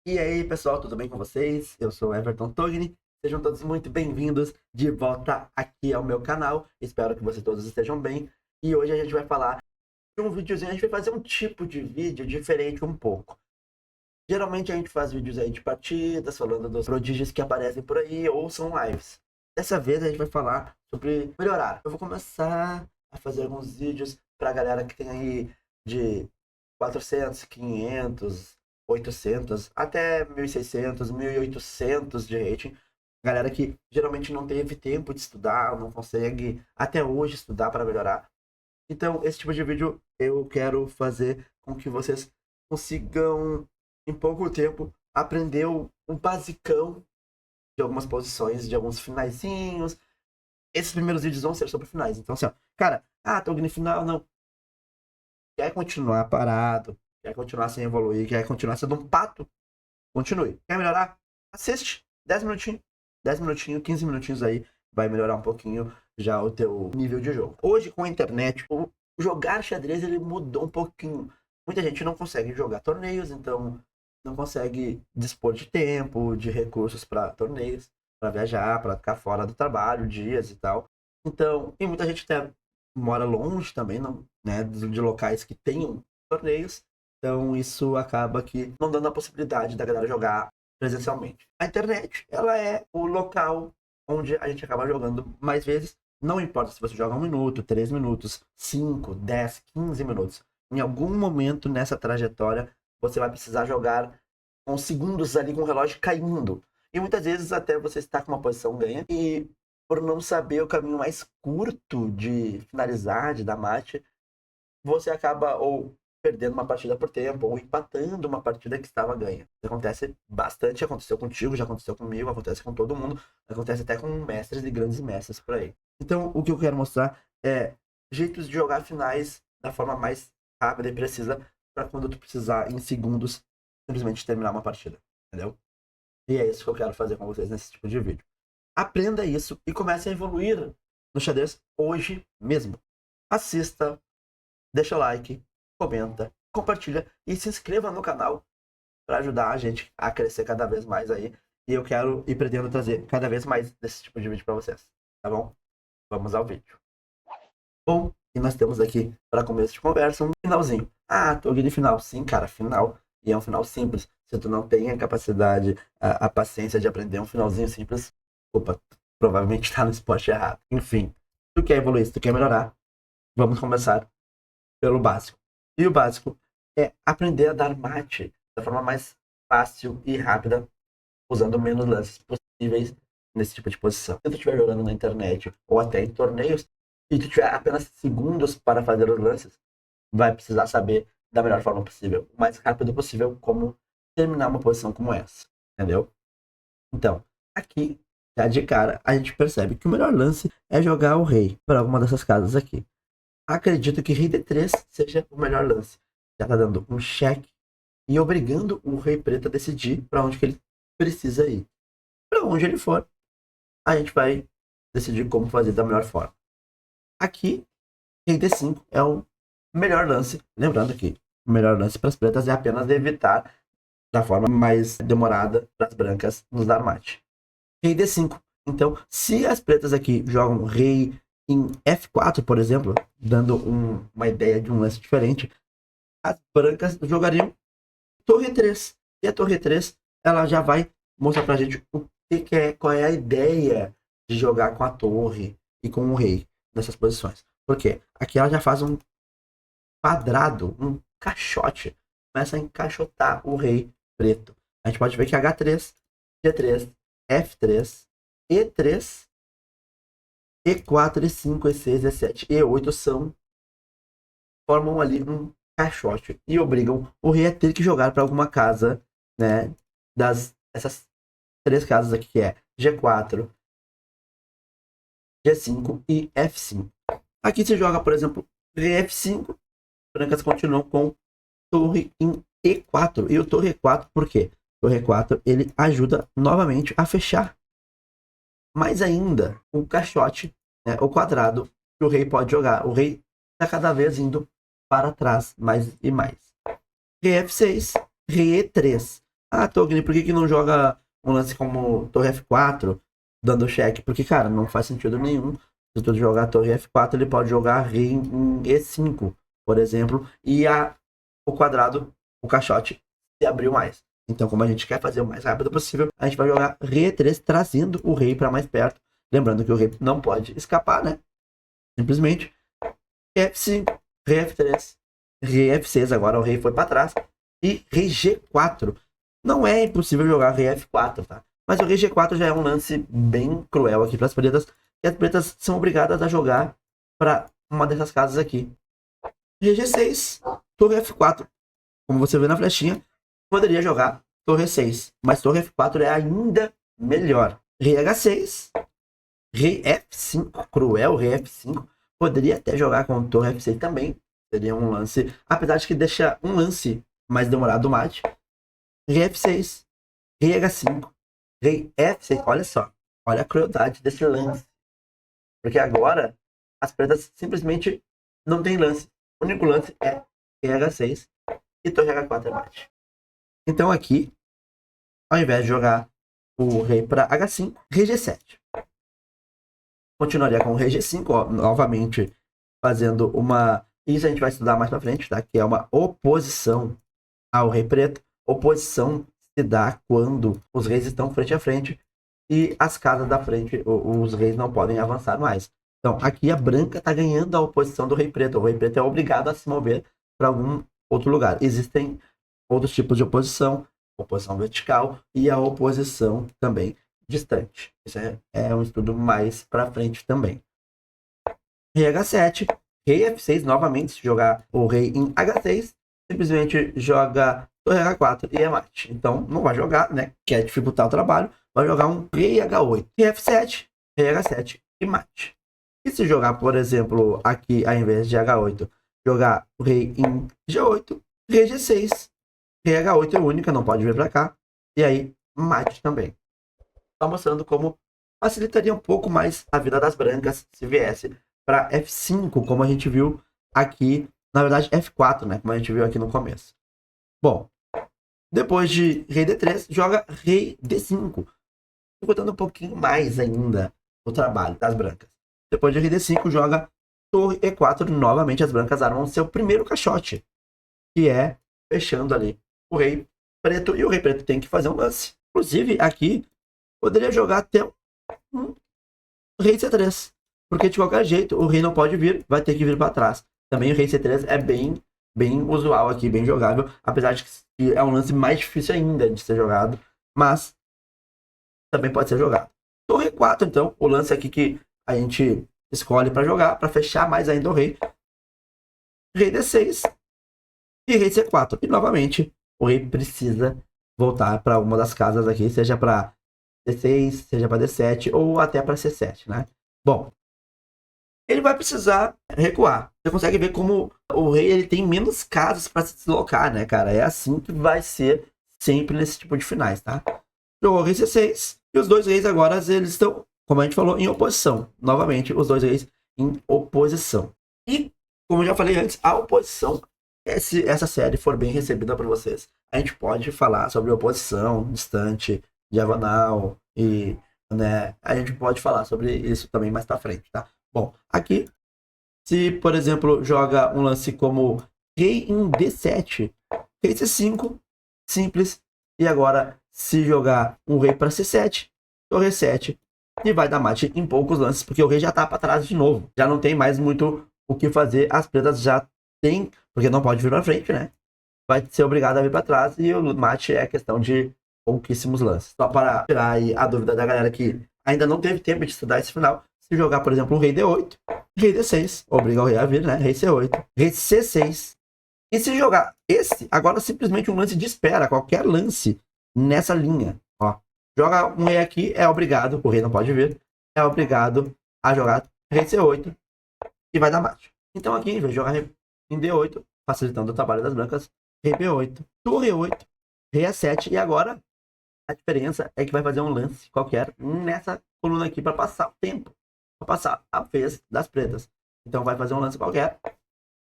E aí, pessoal, tudo bem com vocês? Eu sou Everton Togni. Sejam todos muito bem-vindos de volta aqui ao meu canal. Espero que vocês todos estejam bem. E hoje a gente vai falar de um videozinho, a gente vai fazer um tipo de vídeo diferente um pouco. Geralmente a gente faz vídeos aí de partidas, falando dos prodígios que aparecem por aí, ou são lives. Dessa vez a gente vai falar sobre melhorar. Eu vou começar a fazer alguns vídeos pra galera que tem aí de 400, 500, 800, até 1.600, 1.800 de rating. Galera que geralmente não teve tempo de estudar, não consegue até hoje estudar para melhorar. Então, esse tipo de vídeo eu quero fazer com que vocês consigam, em pouco tempo, aprender o basicão de algumas posições, de alguns finaizinhos. Esses primeiros vídeos vão ser sobre finais. Então, assim, ó, cara, tô no final, não. Quer continuar parado, quer continuar sem evoluir, quer continuar sendo um pato, continue. Quer melhorar? Assiste. 10 minutinhos. 10 minutinhos, 15 minutinhos aí. Vai melhorar um pouquinho já o teu nível de jogo. Hoje, com a internet, o jogar xadrez ele mudou um pouquinho. Muita gente não consegue jogar torneios, então não consegue dispor de tempo, de recursos para torneios, para viajar, para ficar fora do trabalho, dias e tal. Então, e muita gente até mora longe também, não, né, de locais que tenham torneios. Então, isso acaba que não dando a possibilidade da galera jogar presencialmente. A internet, ela é o local onde a gente acaba jogando mais vezes. Não importa se você joga 1 minuto, 3 minutos, 5, 10, 15 minutos. Em algum momento nessa trajetória, você vai precisar jogar com segundos ali com o relógio caindo. E muitas vezes até você está com uma posição ganha e por não saber o caminho mais curto de finalizar, de dar mate, você acaba ou perdendo uma partida por tempo, ou empatando uma partida que estava ganha. Isso acontece bastante, aconteceu contigo, já aconteceu comigo, acontece com todo mundo, acontece até com mestres e grandes mestres por aí. Então, o que eu quero mostrar é jeitos de jogar finais da forma mais rápida e precisa, para quando tu precisar, em segundos, simplesmente terminar uma partida. Entendeu? E é isso que eu quero fazer com vocês nesse tipo de vídeo. Aprenda isso e comece a evoluir no xadrez hoje mesmo. Assista, deixa o like, comenta, compartilha e se inscreva no canal para ajudar a gente a crescer cada vez mais aí. E eu quero e pretendo trazer cada vez mais desse tipo de vídeo para vocês, tá bom? Vamos ao vídeo. Bom, e nós temos aqui, para começo de conversa, um finalzinho. Tô aqui de final. Sim, cara, final. E é um final simples. Se tu não tem a capacidade, a paciência de aprender um finalzinho simples, opa, provavelmente está no esporte errado. Enfim, tu quer evoluir, se tu quer melhorar, vamos começar pelo básico. E o básico é aprender a dar mate da forma mais fácil e rápida, usando menos lances possíveis nesse tipo de posição. Se tu estiver jogando na internet ou até em torneios, e tu tiver apenas segundos para fazer os lances, vai precisar saber da melhor forma possível, o mais rápido possível, como terminar uma posição como essa. Entendeu? Então, aqui, já de cara, a gente percebe que o melhor lance é jogar o rei para alguma dessas casas aqui. Acredito que rei D3 seja o melhor lance. Já tá dando um cheque e obrigando o rei preto a decidir para onde que ele precisa ir. Para onde ele for, a gente vai decidir como fazer da melhor forma. Aqui, rei D5 é o melhor lance. Lembrando que o melhor lance para as pretas é apenas evitar da forma mais demorada para as brancas nos dar mate. Rei D5. Então, se as pretas aqui jogam rei em F4, por exemplo, dando uma ideia de um lance diferente, as brancas jogariam torre 3. E a torre 3, ela já vai mostrar pra gente o que é, qual é a ideia de jogar com a torre e com o rei nessas posições. Por quê? Aqui ela já faz um quadrado, um caixote, começa a encaixotar o rei preto. A gente pode ver que H3, G3, F3, E3, E4, E5, E6, E7, E8 formam ali um caixote e obrigam o rei a ter que jogar para alguma casa, né, essas três casas aqui, que é G4, G5 e F5. Aqui se joga, por exemplo, rei F5, brancas continuam com torre em E4. E o torre E4, por quê? O torre E4, ele ajuda novamente a fechar mais ainda o caixote, né, o quadrado que o rei pode jogar. O rei está cada vez indo para trás mais e mais. Rei F6, rei E3. Ah, Togni, por que que não joga um lance como torre F4, dando cheque? Porque, cara, não faz sentido nenhum. Se tu jogar torre F4, ele pode jogar rei em E5, por exemplo, e o quadrado, o caixote, se abriu mais. Então, como a gente quer fazer o mais rápido possível, a gente vai jogar rei E3, trazendo o rei para mais perto. Lembrando que o rei não pode escapar, né? Simplesmente. F5, rei F3, rei F6, agora o rei foi para trás. E rei G4. Não é impossível jogar rei F4, tá? Mas o rei G4 já é um lance bem cruel aqui para as pretas. E as pretas são obrigadas a jogar para uma dessas casas aqui. Rei G6, torre F4. Como você vê na flechinha, poderia jogar torre 6. Mas torre F4 é ainda melhor. Rei H6, rei F5, cruel rei F5. Poderia até jogar com torre F6 também. Seria um lance, apesar de que deixa um lance mais demorado o mate. Rei F6, rei H5, rei F6. Olha só, olha a crueldade desse lance. Porque agora as pretas simplesmente não tem lance. O único lance é rei H6 e torre H4 é mate. Então aqui, ao invés de jogar o rei para H5, rei G7. Continuaria com o rei G5, ó, novamente fazendo uma... Isso a gente vai estudar mais pra frente, tá? Que é uma oposição ao rei preto. Oposição se dá quando os reis estão frente a frente e as casas da frente, os reis não podem avançar mais. Então, aqui a branca está ganhando a oposição do rei preto. O rei preto é obrigado a se mover para algum outro lugar. Existem outros tipos de oposição, oposição vertical e a oposição também distante. Isso é um estudo mais para frente também. Rei H7, rei F6, novamente, se jogar o rei em H6, simplesmente joga torre H4 e é mate. Então, não vai jogar, né? Quer dificultar o trabalho, vai jogar um rei H8, rei F7, rei H7 e mate. E se jogar, por exemplo, aqui, ao invés de H8, jogar o rei em G8, rei G6, rei H8 é única, não pode vir para cá, e aí mate também. Está mostrando como facilitaria um pouco mais a vida das brancas se viesse para F5, como a gente viu aqui, na verdade F4, né, como a gente viu aqui no começo. Bom, depois de rei D3, joga rei D5, dificultando um pouquinho mais ainda o trabalho das brancas. Depois de rei D5, joga torre E4, novamente as brancas armam seu primeiro caixote, que é fechando ali o rei preto, e o rei preto tem que fazer um lance. Inclusive, aqui, poderia jogar até um rei C3, porque de qualquer jeito o rei não pode vir, vai ter que vir para trás. Também o rei C3 é bem usual aqui, bem jogável, apesar de que é um lance mais difícil ainda de ser jogado, mas também pode ser jogado. Torre 4, então, o lance aqui que a gente escolhe para jogar, para fechar mais ainda o rei. Rei D6 e rei C4. E novamente, o rei precisa voltar para uma das casas aqui, seja para D6, seja para D7 ou até para C7, né? Bom, ele vai precisar recuar. Você consegue ver como o rei ele tem menos casas para se deslocar, né, cara? É assim que vai ser sempre nesse tipo de finais, tá? Jogou rei C6 e os dois reis agora eles estão, como a gente falou, em oposição. Novamente, os dois reis em oposição. E, como eu já falei antes, a oposição, se essa série for bem recebida por vocês, a gente pode falar sobre oposição distante, diagonal e, né, a gente pode falar sobre isso também mais pra frente, tá? Bom, aqui, se, por exemplo, joga um lance como rei em D7, rei C5, simples, e agora, se jogar um rei para C7, torre 7, e vai dar mate em poucos lances, porque o rei já tá para trás de novo. Já não tem mais muito o que fazer, as pretas já tem, porque não pode vir para frente, né? Vai ser obrigado a vir para trás, e o mate é questão de pouquíssimos lances. Só para tirar aí a dúvida da galera que ainda não teve tempo de estudar esse final, se jogar, por exemplo, um rei D8, rei D6, obriga o rei a vir, né? Rei C8, rei C6. E se jogar esse, agora simplesmente um lance de espera, qualquer lance nessa linha, ó. Joga um rei aqui, é obrigado, o rei não pode vir, é obrigado a jogar rei C8 e vai dar mate. Então aqui, em vez de jogar rei em D8, facilitando o trabalho das brancas, rei B8, torre 8, rei A7, e agora a diferença é que vai fazer um lance qualquer nessa coluna aqui para passar o tempo, para passar a vez das pretas. Então vai fazer um lance qualquer,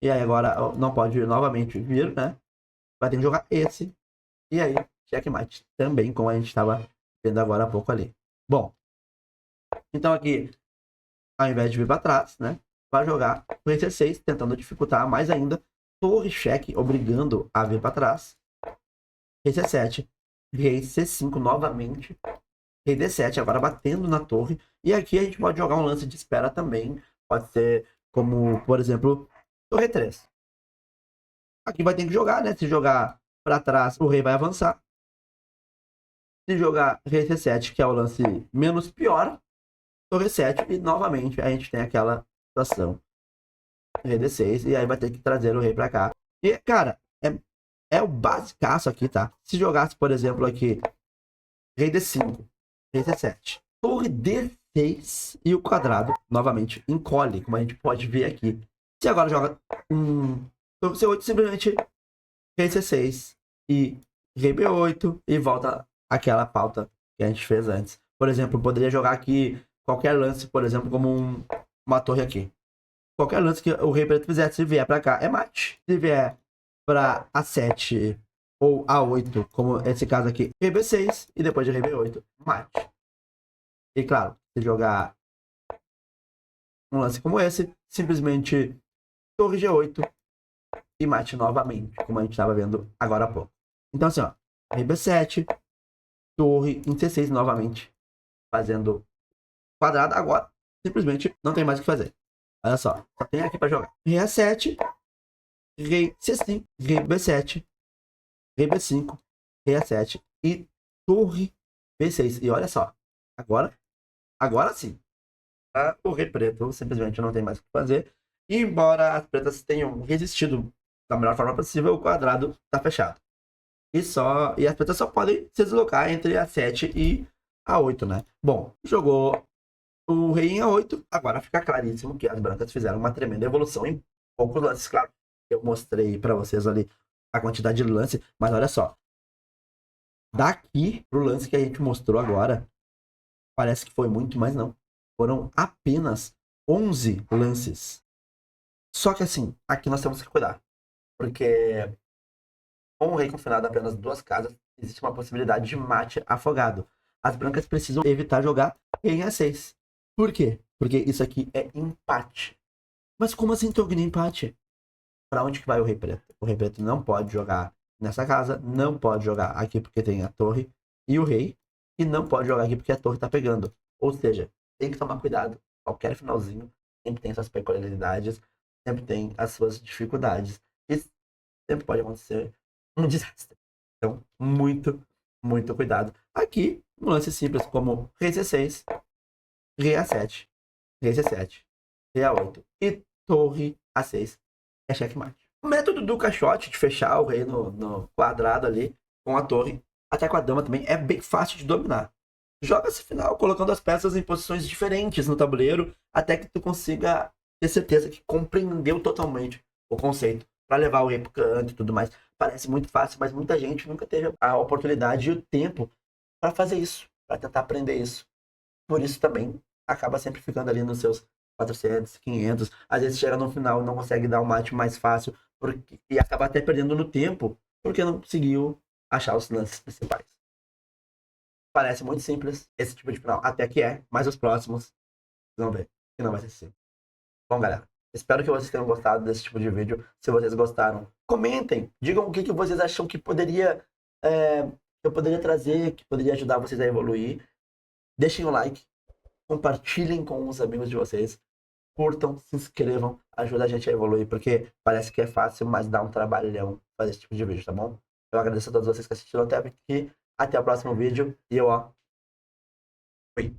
e aí agora não pode novamente vir, né? Vai ter que jogar esse, e aí checkmate também, como a gente estava vendo agora há pouco ali. Bom, então aqui, ao invés de vir para trás, né, vai jogar o rei C6, tentando dificultar mais ainda. Torre cheque, obrigando a vir para trás. Rei C7, rei C5 novamente. Rei D7, agora batendo na torre. E aqui a gente pode jogar um lance de espera também. Pode ser como, por exemplo, torre 3. Aqui vai ter que jogar, né? Se jogar para trás, o rei vai avançar. Se jogar rei C7, que é o lance menos pior, torre 7. E novamente a gente tem aquela situação. Rei D6. E aí vai ter que trazer o rei para cá. E, cara, é o basicaço aqui, tá? Se jogasse, por exemplo, aqui rei D5, rei C7, torre D6 e o quadrado, novamente, encolhe, como a gente pode ver aqui. Se agora joga torre C8, simplesmente rei C6 e rei B8 e volta aquela pauta que a gente fez antes. Por exemplo, poderia jogar aqui qualquer lance, por exemplo, como uma torre aqui. Qualquer lance que o rei preto fizer, se vier pra cá, é mate. Se vier pra A7 ou A8, como esse caso aqui, rei B6 e depois de rei B8, mate. E claro, se jogar um lance como esse, simplesmente torre G8 e mate novamente, como a gente estava vendo agora há pouco. Então assim, ó, rei B7, torre em C6 novamente, fazendo quadrado. Agora, simplesmente não tem mais o que fazer. Olha só tem aqui para jogar. Rei A7, rei C5, rei B7, rei B5, rei A7 e torre B6. E olha só, agora sim, o rei preto simplesmente não tem mais o que fazer. E embora as pretas tenham resistido da melhor forma possível, o quadrado está fechado. E as pretas só podem se deslocar entre A7 e A8, né? Bom, jogou o rei em A8, agora fica claríssimo que as brancas fizeram uma tremenda evolução em poucos lances, claro. Eu mostrei para vocês ali a quantidade de lance, mas olha só. Daqui pro lance que a gente mostrou agora, parece que foi muito, mas não. Foram apenas 11 lances. Só que assim, aqui nós temos que cuidar. Porque com o rei confinado a apenas 2 casas, existe uma possibilidade de mate afogado. As brancas precisam evitar jogar rei em A6. Por quê? Porque isso aqui é empate. Mas como assim, Togni, empate? Para onde que vai o rei preto? O rei preto não pode jogar nessa casa, não pode jogar aqui porque tem a torre e o rei, e não pode jogar aqui porque a torre tá pegando. Ou seja, tem que tomar cuidado. Qualquer finalzinho sempre tem suas peculiaridades, sempre tem as suas dificuldades. E sempre pode acontecer um desastre. Então, muito cuidado. Aqui, um lance simples como rei C6, rei A7, rei C7, rei A8 e torre A6 é checkmate. O método do caixote de fechar o rei no quadrado ali com a torre, até com a dama também, é bem fácil de dominar. Joga esse final colocando as peças em posições diferentes no tabuleiro até que tu consiga ter certeza que compreendeu totalmente o conceito para levar o rei pro canto e tudo mais. Parece muito fácil, mas muita gente nunca teve a oportunidade e o tempo para fazer isso, para tentar aprender isso. Por isso também acaba sempre ficando ali nos seus 400, 500. Às vezes chega no final e não consegue dar o mate mais fácil e acaba até perdendo no tempo porque não conseguiu achar os lances principais. Parece muito simples esse tipo de final, até que é, mas os próximos vão ver que não vai ser simples. Bom, galera, espero que vocês tenham gostado desse tipo de vídeo. Se vocês gostaram, comentem, digam o que vocês acham que eu poderia trazer, que poderia ajudar vocês a evoluir. Deixem o like, compartilhem com os amigos de vocês, curtam, se inscrevam, ajuda a gente a evoluir, porque parece que é fácil, mas dá um trabalhão fazer esse tipo de vídeo, tá bom? Eu agradeço a todos vocês que assistiram até aqui, até o próximo vídeo, e eu, fui.